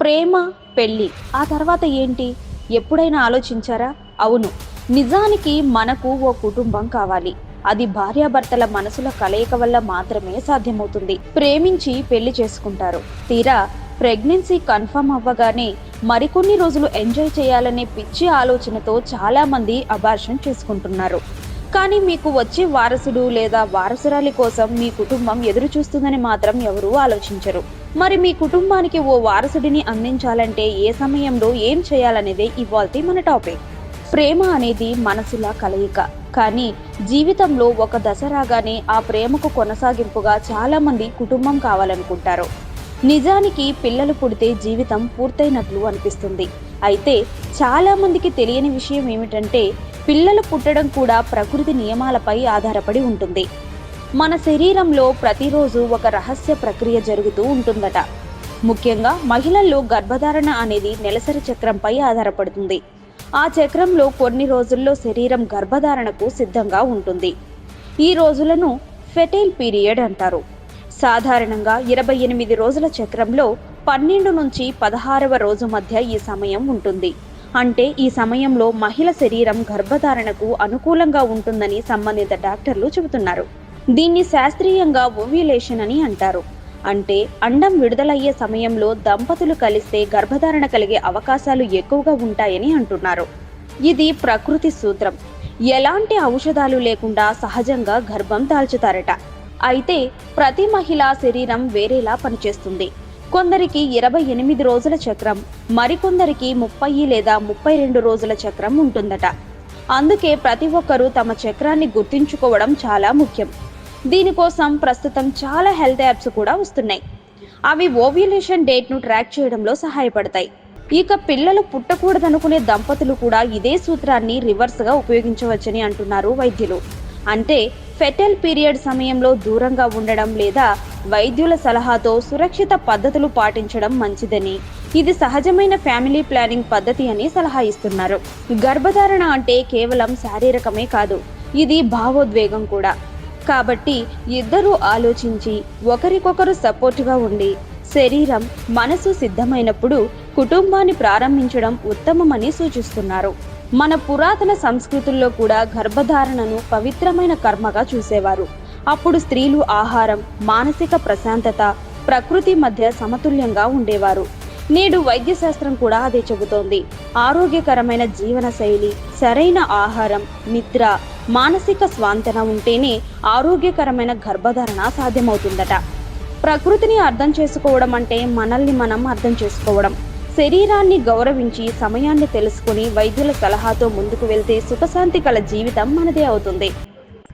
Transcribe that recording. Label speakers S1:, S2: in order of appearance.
S1: ప్రేమ, పెళ్ళి ఆ తర్వాత ఏంటి? ఎప్పుడైనా ఆలోచించారా? అవును, నిజానికి మనకు ఓ కుటుంబం కావాలి. అది భార్యాభర్తల మనసుల కలయిక వల్ల మాత్రమే సాధ్యమవుతుంది. ప్రేమించి పెళ్లి చేసుకుంటారు. తీరా ప్రెగ్నెన్సీ కన్ఫర్మ్ అవ్వగానే మరికొన్ని రోజులు ఎంజాయ్ చేయాలనే పిచ్చి ఆలోచనతో చాలా మంది అబార్షన్ చేసుకుంటున్నారు. కానీ మీకు వచ్చే వారసుడు లేదా వారసురాలి కోసం మీ కుటుంబం ఎదురు చూస్తుందని మాత్రం ఎవరూ ఆలోచించరు. మరి మీ కుటుంబానికి ఓ వారసుడిని అందించాలంటే ఏ సమయంలో ఏం చేయాలనేదే ఇవాల్టి మన టాపిక్. ప్రేమ అనేది మనసుల కలయిక. కానీ జీవితంలో ఒక దశ రాగానే ఆ ప్రేమకు కొనసాగింపుగా చాలా మంది కుటుంబం కావాలనుకుంటారు. నిజానికి పిల్లలు పుడితే జీవితం పూర్తయినట్లు అనిపిస్తుంది. అయితే చాలా మందికి తెలియని విషయం ఏమిటంటే పిల్లలు పుట్టడం కూడా ప్రకృతి నియమాలపై ఆధారపడి ఉంటుంది. మన శరీరంలో ప్రతిరోజు ఒక రహస్య ప్రక్రియ జరుగుతూ ఉంటుందట. ముఖ్యంగా మహిళల్లో గర్భధారణ అనేది నెలసరి చక్రంపై ఆధారపడుతుంది. ఆ చక్రంలో కొన్ని రోజుల్లో శరీరం గర్భధారణకు సిద్ధంగా ఉంటుంది. ఈ రోజులను ఫెర్టైల్ పీరియడ్ అంటారు. సాధారణంగా 28 రోజుల చక్రంలో 12 నుంచి 16వ రోజు మధ్య ఈ సమయం ఉంటుంది. అంటే ఈ సమయంలో మహిళ శరీరం గర్భధారణకు అనుకూలంగా ఉంటుందని సంబంధిత డాక్టర్లు చెబుతున్నారు. దీన్ని శాస్త్రీయంగా ఓవ్యులేషన్ అని అంటారు. అంటే అండం విడుదలయ్యే సమయంలో దంపతులు కలిస్తే గర్భధారణ కలిగే అవకాశాలు ఎక్కువగా ఉంటాయని అంటున్నారు. ఇది ప్రకృతి సూత్రం. ఎలాంటి ఔషధాలు లేకుండా సహజంగా గర్భం దాల్చుతారట. అయితే ప్రతి మహిళ శరీరం వేరేలా పనిచేస్తుంది. కొందరికి 28 రోజుల చక్రం, మరికొందరికి 30 లేదా 32 రోజుల చక్రం ఉంటుందట. అందుకే ప్రతి ఒక్కరూ తమ చక్రాన్ని గుర్తించుకోవడం చాలా ముఖ్యం. దీనికోసం ప్రస్తుతం చాలా హెల్త్ యాప్స్ కూడా వస్తున్నాయి. అవి ఓవ్యులేషన్ డేట్ను ట్రాక్ చేయడంలో సహాయపడతాయి. ఇక పిల్లలు పుట్టకూడదనుకునే దంపతులు కూడా ఇదే సూత్రాన్ని రివర్స్గా ఉపయోగించవచ్చని అంటున్నారు వైద్యులు. అంటే ఫెర్టైల్ పీరియడ్ సమయంలో దూరంగా ఉండడం లేదా వైద్యుల సలహాతో సురక్షిత పద్ధతులు పాటించడం మంచిదని, ఇది సహజమైన ఫ్యామిలీ ప్లానింగ్ పద్ధతి అని సలహా ఇస్తున్నారు. గర్భధారణ అంటే కేవలం శారీరకమే కాదు, ఇది భావోద్వేగం కూడా. కాబట్టి ఇద్దరూ ఆలోచించి ఒకరికొకరు సపోర్టుగా ఉండి శరీరం మనసు సిద్ధమైనప్పుడు కుటుంబాన్ని ప్రారంభించడం ఉత్తమమని సూచిస్తున్నారు. మన పురాతన సంస్కృతుల్లో కూడా గర్భధారణను పవిత్రమైన కర్మగా చూసేవారు. అప్పుడు స్త్రీలు ఆహారం, మానసిక ప్రశాంతత, ప్రకృతి మధ్య సమతుల్యంగా ఉండేవారు. నేడు వైద్యశాస్త్రం కూడా అదే చెబుతోంది. ఆరోగ్యకరమైన జీవన శైలి, సరైన ఆహారం, నిద్ర, మానసిక స్వాంతన ఉంటేనే ఆరోగ్యకరమైన గర్భధారణ సాధ్యమవుతుందట. ప్రకృతిని అర్థం చేసుకోవడం అంటే మనల్ని మనం అర్థం చేసుకోవడం. శరీరాన్ని గౌరవించి సమయాన్ని తెలుసుకుని వైద్యుల సలహాతో ముందుకు వెళ్తే సుఖశాంతి కల జీవితం మనదే అవుతుంది.